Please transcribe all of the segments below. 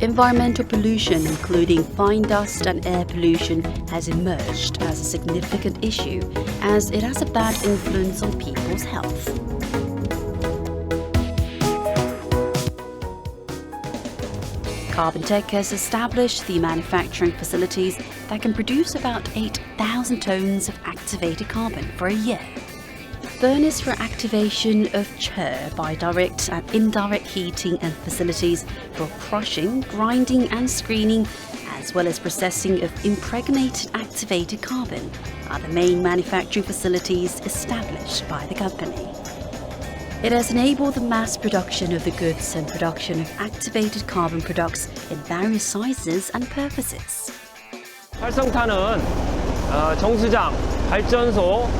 Environmental pollution, including fine dust and air pollution, has emerged as a significant issue as it has a bad influence on people's health. Carbon-Tech has established the manufacturing facilities that can produce about 8,000 tons of activated carbon for a year. Furnace for activation of CHR by direct and indirect heating and facilities for crushing, grinding and screening, as well as processing of impregnated activated carbon are the main manufacturing facilities established by the company. It has enabled the mass production of the goods and production of activated carbon products in various sizes and purposes. 활성탄은 정수장, 발전소,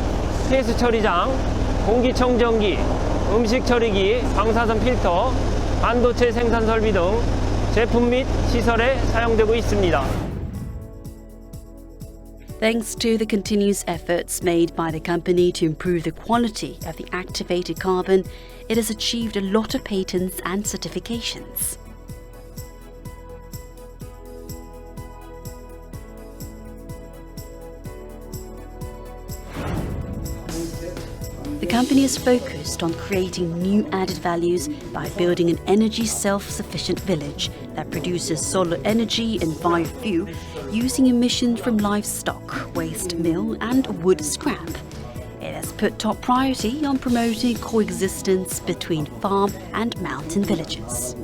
폐수 처리장, 공기청정기, 음식 처리기, 방사선 필터, 반도체 생산 설비 등 제품 및 시설에 사용되고 있습니다. Thanks to the continuous efforts made by the company to improve the quality of the activated carbon, it has achieved a lot of patents and certifications. The company is focused on creating new added values by building an energy self-sufficient village that produces solar energy and biofuel using emissions from livestock, waste mill and wood scrap. It has put top priority on promoting coexistence between farm and mountain villages.